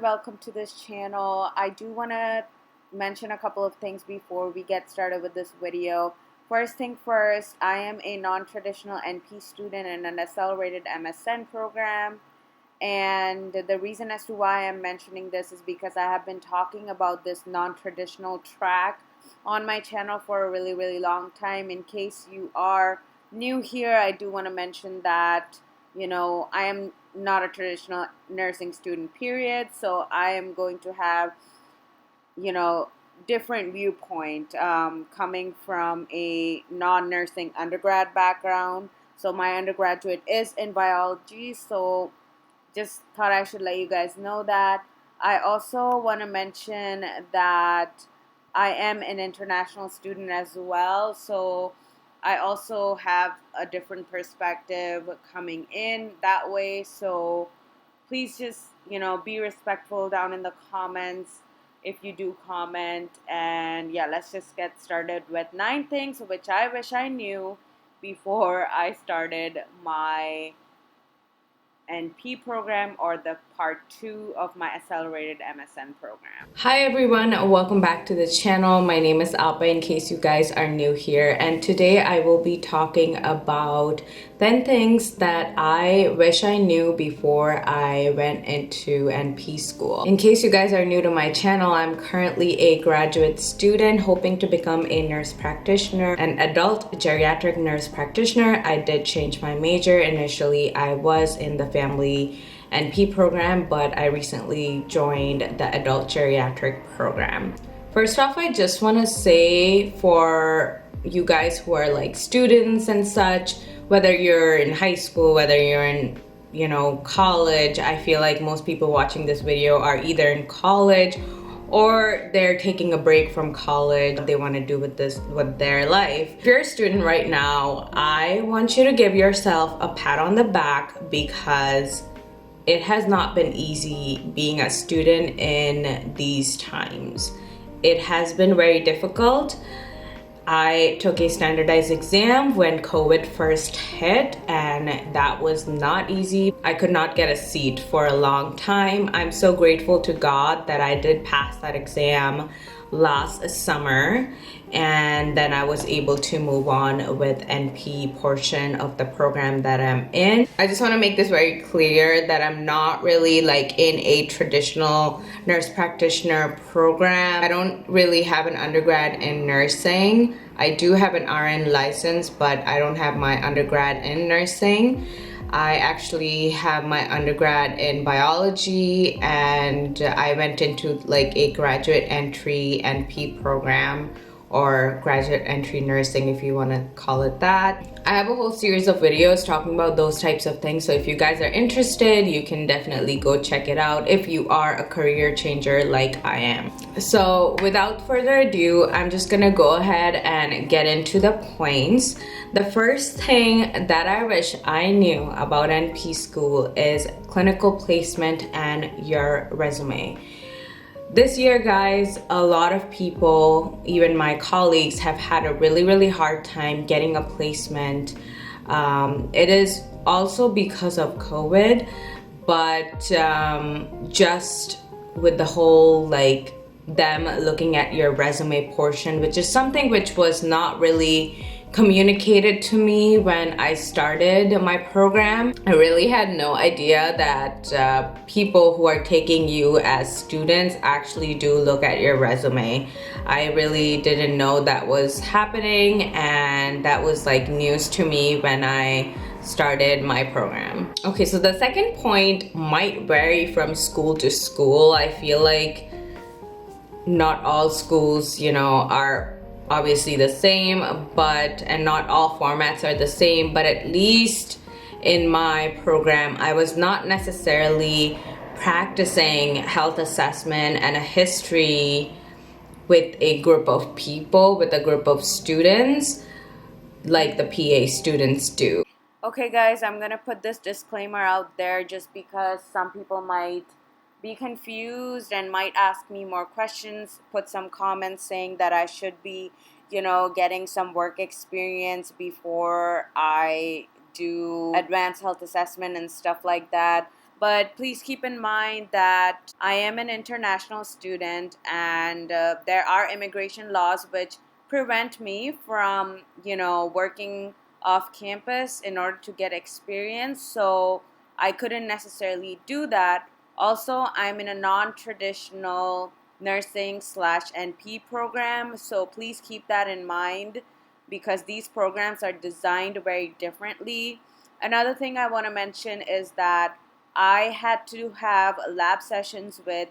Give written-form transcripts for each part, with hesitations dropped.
welcome to this channel. I do want to mention a couple of things before we get started with this video. First thing first, I am a non-traditional NP student in an accelerated MSN program, and the reason as to why I'm mentioning this is because I have been talking about this non-traditional track on my channel for a really long time. In case you are new here, I do want to mention that I am not a traditional nursing student, period. So I am going to have, different viewpoint coming from a non-nursing undergrad background. So my undergraduate is in biology. So just thought I should let you guys know that. I also want to mention that I am an international student as well. So I also have a different perspective coming in that way. So please just, be respectful down in the comments if you do comment. And yeah, let's just get started with 9 things which I wish I knew before I started my NP program, or the part 2 of my accelerated MSN program. Hi everyone, welcome back to the channel. My name is Alpa in case you guys are new here, and today I will be talking about 10 things that I wish I knew before I went into NP school. In case you guys are new to my channel, I'm currently a graduate student hoping to become a nurse practitioner, an adult geriatric nurse practitioner. I did change my major. Initially I was in the family NP program, but I recently joined the adult geriatric program. First off, I just want to say for you guys who are like students and such, whether you're in high school, whether you're in college, I feel like most people watching this video are either in college or they're taking a break from college. They want to do with their life. If you're a student right now, I want you to give yourself a pat on the back, because it has not been easy being a student in these times. It has been very difficult. I took a standardized exam when COVID first hit, and that was not easy. I could not get a seat for a long time. I'm so grateful to God that I did pass that exam last summer, and then I was able to move on with NP portion of the program that I'm in. I just want to make this very clear that I'm not really like in a traditional nurse practitioner program. I don't really have an undergrad in nursing. I do have an RN license, but I don't have my undergrad in nursing. I actually have my undergrad in biology, and I went into like a graduate entry NP program, or graduate entry nursing if you want to call it that. I have a whole series of videos talking about those types of things, so if you guys are interested, you can definitely go check it out if you are a career changer like I am. So without further ado, I'm just gonna go ahead and get into the points. The first thing that I wish I knew about NP school is clinical placement and your resume. This year, guys, a lot of people, even my colleagues, have had a really hard time getting a placement. It is also because of COVID, but just with the whole like them looking at your resume portion, which is something which was not really communicated to me when I started my program. I really had no idea that people who are taking you as students actually do look at your resume. I really didn't know that was happening, and that was like news to me when I started my program. Okay, so the second point might vary from school to school. I feel like not all schools, are obviously the same, and not all formats are the same, but at least in my program, I was not necessarily practicing health assessment and a history with a group of people, with a group of students, like the PA students do. Okay guys, I'm gonna put this disclaimer out there just because some people might be confused and might ask me more questions, put some comments saying that I should be, getting some work experience before I do advanced health assessment and stuff like that. But please keep in mind that I am an international student, and there are immigration laws which prevent me from, working off campus in order to get experience. So I couldn't necessarily do that. Also, I'm in a non-traditional nursing slash NP program. So please keep that in mind because these programs are designed very differently. Another thing I want to mention is that I had to have lab sessions with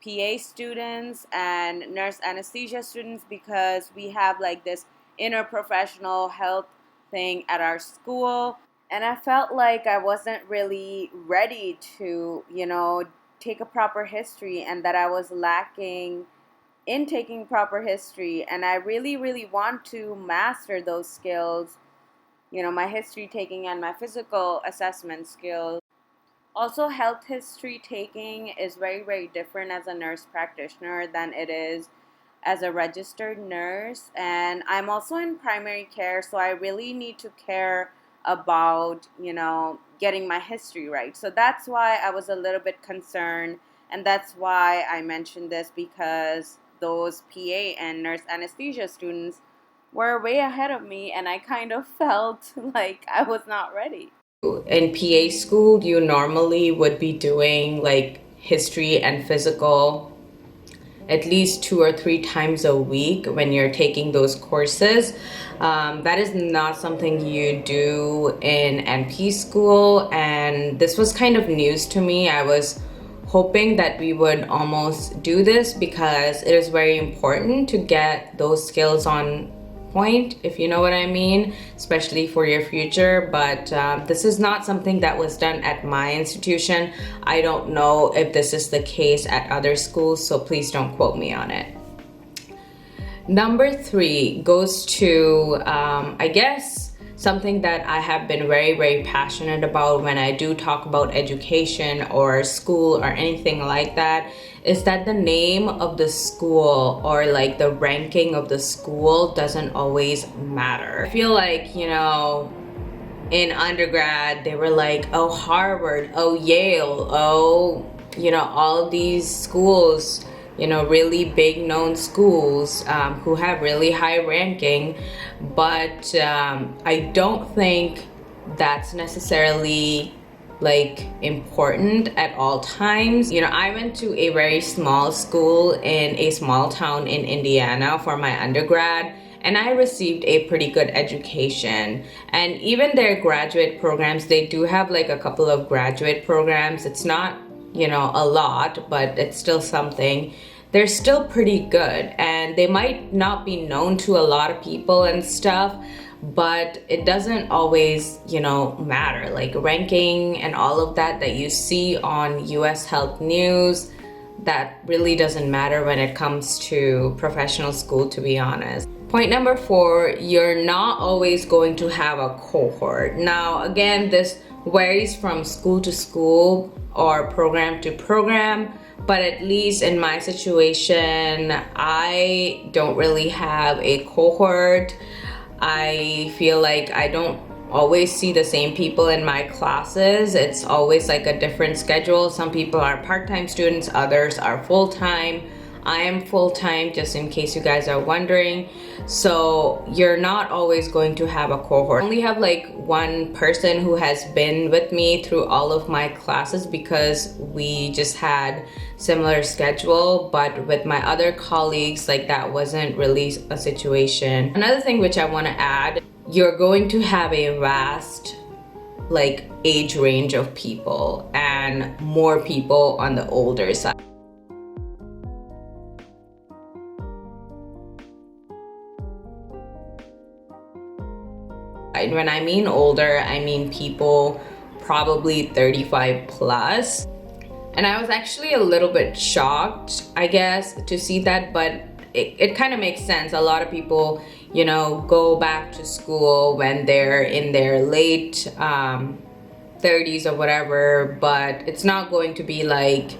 PA students and nurse anesthesia students because we have like this interprofessional health thing at our school. And I felt like I wasn't really ready to, take a proper history, and that I was lacking in taking proper history. And I really, really want to master those skills, my history taking and my physical assessment skills. Also, health history taking is very, very different as a nurse practitioner than it is as a registered nurse. And I'm also in primary care, so I really need to care about, getting my history right. So that's why I was a little bit concerned. And that's why I mentioned this, because those PA and nurse anesthesia students were way ahead of me, and I kind of felt like I was not ready. In PA school, you normally would be doing like history and physical at least 2 or 3 times a week when you're taking those courses. That is not something you do in NP school, and this was kind of news to me. I was hoping that we would almost do this because it is very important to get those skills on point, if you know what I mean, especially for your future. But this is not something that was done at my institution. I don't know if this is the case at other schools, so please don't quote me on it. Number 3 goes to, I guess, something that I have been very, very passionate about when I do talk about education or school or anything like that, is that the name of the school or like the ranking of the school doesn't always matter. I feel like, in undergrad, they were like, oh, Harvard, oh, Yale, oh, all of these schools, really big known schools who have really high ranking. But I don't think that's necessarily like important at all times. I went to a very small school in a small town in Indiana for my undergrad, and I received a pretty good education. And even their graduate programs, they do have like a couple of graduate programs. It's not, a lot, but it's still something. They're still pretty good, and they might not be known to a lot of people and stuff, but it doesn't always, matter. Like ranking and all of that you see on US Health News, that really doesn't matter when it comes to professional school, to be honest. Point number 4, you're not always going to have a cohort. Now, again, this varies from school to school or program to program, but at least in my situation, I don't really have a cohort. I feel like I don't always see the same people in my classes. It's always like a different schedule. Some people are part-time students, others are full-time. I am full-time, just in case you guys are wondering. So you're not always going to have a cohort. I only have like one person who has been with me through all of my classes because we just had similar schedule, but with my other colleagues, like that wasn't really a situation. Another thing which I want to add, you're going to have a vast like age range of people and more people on the older side. When I mean older, I mean people probably 35 plus. And I was actually a little bit shocked, I guess, to see that, but it kind of makes sense. A lot of people, go back to school when they're in their late 30s or whatever, but it's not going to be like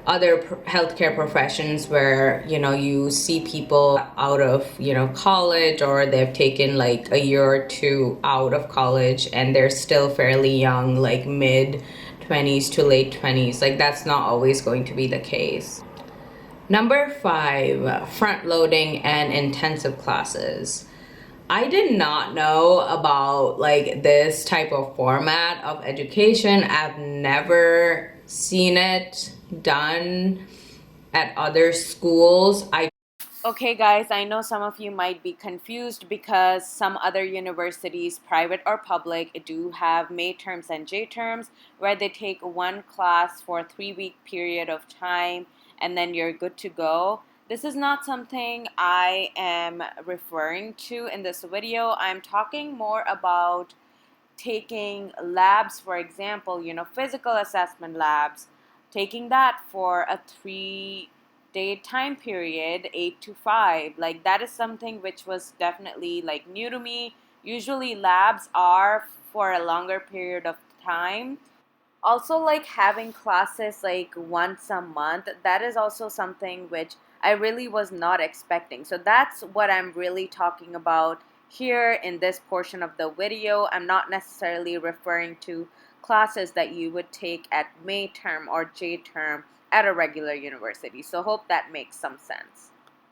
other healthcare professions where you see people out of college, or they've taken like a year or two out of college and they're still fairly young, like mid mid-20s to late 20s. Like, that's not always going to be the case. Number 5, front loading and intensive classes. I did not know about like this type of format of education. I've never seen it done at other schools. Okay guys, I know some of you might be confused because some other universities, private or public, do have May terms and J terms where they take one class for a 3-week period of time and then you're good to go. This is not something I am referring to in this video. I'm talking more about taking labs, for example, physical assessment labs, taking that for a 3-day time period, 8 to 5. Like, that is something which was definitely like new to me. Usually labs are for a longer period of time. Also, like having classes like once a month, that is also something which I really was not expecting. So that's what I'm really talking about here in this portion of the video. I'm not necessarily referring to classes that you would take at May term or J term at a regular university. So hope that makes some sense.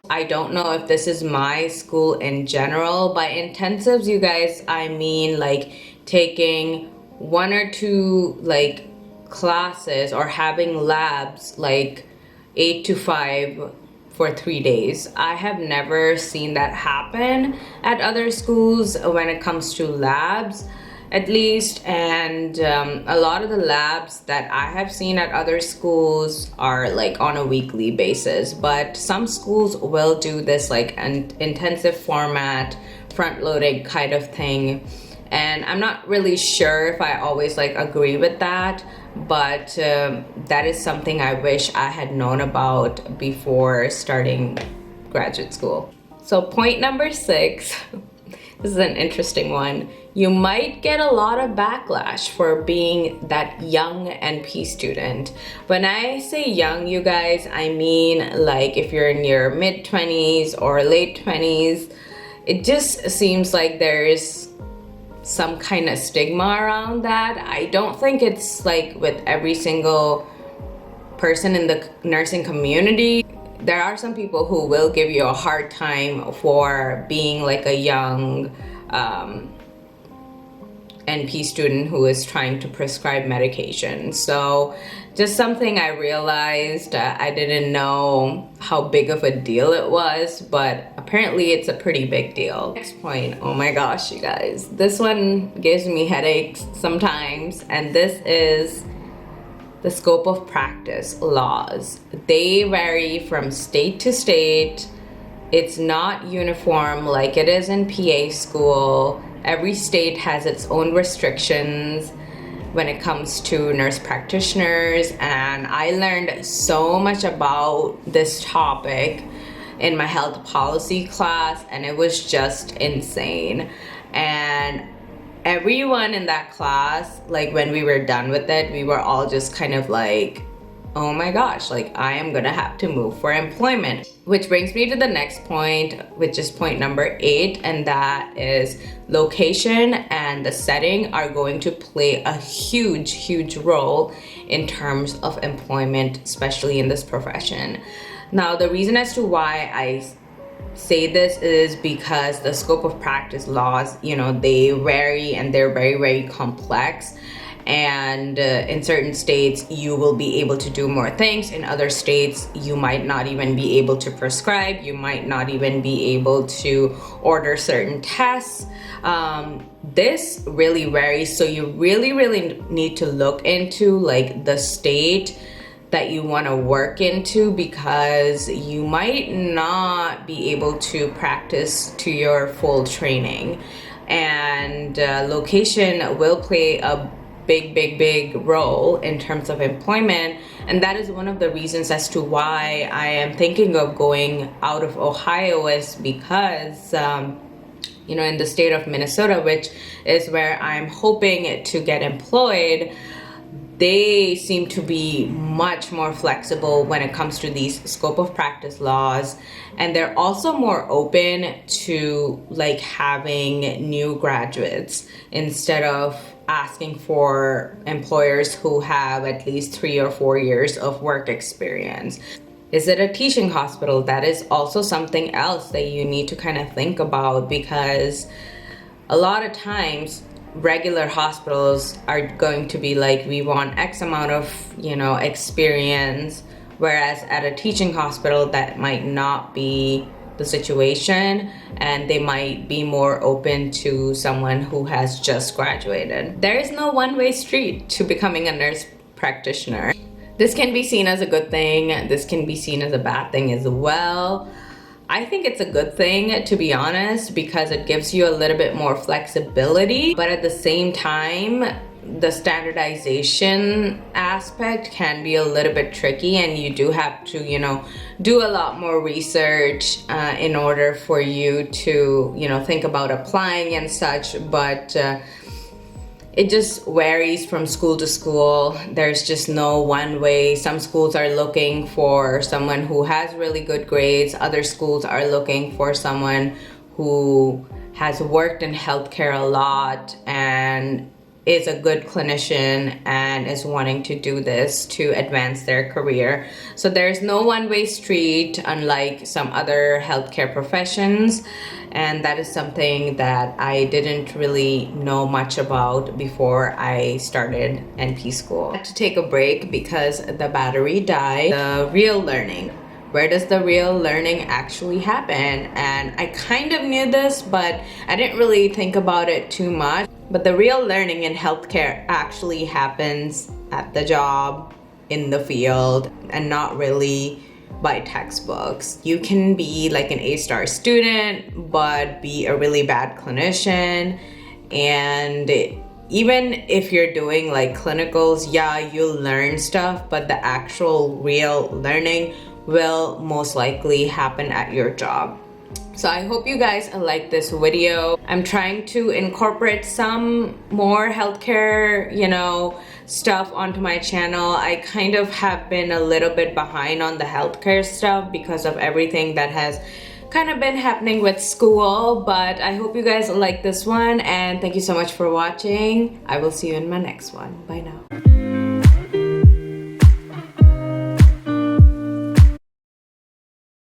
I don't know if this is my school in general. By intensives, you guys, I mean like taking 1 or 2 like classes or having labs like 8 to 5 for 3 days. I have never seen that happen at other schools when it comes to labs, at least. And a lot of the labs that I have seen at other schools are like on a weekly basis, but some schools will do this like an intensive format, front loading kind of thing. And I'm not really sure if I always like agree with that, but that is something I wish I had known about before starting graduate school. So point number 6, this is an interesting one. You might get a lot of backlash for being that young NP student. When I say young, you guys, I mean like if you're in your mid-20s or late 20s. It just seems like there's some kind of stigma around that. I don't think it's like with every single person in the nursing community. There are some people who will give you a hard time for being like a young NP student who is trying to prescribe medication. So just something I realized. I didn't know how big of a deal it was, but apparently it's a pretty big deal. Next point, oh my gosh, you guys. This one gives me headaches sometimes, and this is the scope of practice laws. They vary from state to state. It's not uniform like it is in PA school. Every state has its own restrictions when it comes to nurse practitioners, and I learned so much about this topic in my health policy class, and it was just insane. And everyone in that class, like when we were done with it, we were all just kind of like, oh my gosh, like I am gonna have to move for employment. Which brings me to the next point, which is point number 8, and that is location and the setting are going to play a huge role in terms of employment, especially in this profession. Now, the reason as to why I say this is because the scope of practice laws, they vary and they're very complex. And in certain states, you will be able to do more things. In other states, you might not even be able to prescribe. You might not even be able to order certain tests. This really varies. So you really need to look into like the state that you want to work into, because you might not be able to practice to your full training. And location will play a big role in terms of employment, and that is one of the reasons as to why I am thinking of going out of Ohio, is because in the state of Minnesota, which is where I'm hoping to get employed, they seem to be much more flexible when it comes to these scope of practice laws, and they're also more open to like having new graduates instead of asking for employers who have at least 3 or 4 years of work experience. Is it a teaching hospital? That is also something else that you need to kind of think about, because a lot of times regular hospitals are going to be like, we want X amount of, experience, whereas at a teaching hospital that might not be the situation, and they might be more open to someone who has just graduated. There is no one-way street to becoming a nurse practitioner. This can be seen as a good thing, this can be seen as a bad thing as well. I think it's a good thing, to be honest, because it gives you a little bit more flexibility, but at the same time, the standardization aspect can be a little bit tricky, and you do have to, do a lot more research in order for you to, think about applying and such, but it just varies from school to school. There's just no one way. Some schools are looking for someone who has really good grades. Other schools are looking for someone who has worked in healthcare a lot and is a good clinician and is wanting to do this to advance their career. So there's no one-way street, unlike some other healthcare professions. And that is something that I didn't really know much about before I started NP school. I had to take a break because the battery died. The real learning. Where does the real learning actually happen? And I kind of knew this, but I didn't really think about it too much. But the real learning in healthcare actually happens at the job, in the field, and not really by textbooks. You can be like an A-star student, but be a really bad clinician. And even if you're doing like clinicals, yeah, you'll learn stuff, but the actual real learning will most likely happen at your job. So I hope you guys like this video. I'm trying to incorporate some more healthcare, stuff onto my channel. I kind of have been a little bit behind on the healthcare stuff because of everything that has kind of been happening with school, but I hope you guys like this one, and thank you so much for watching. I will see you in my next one. Bye now.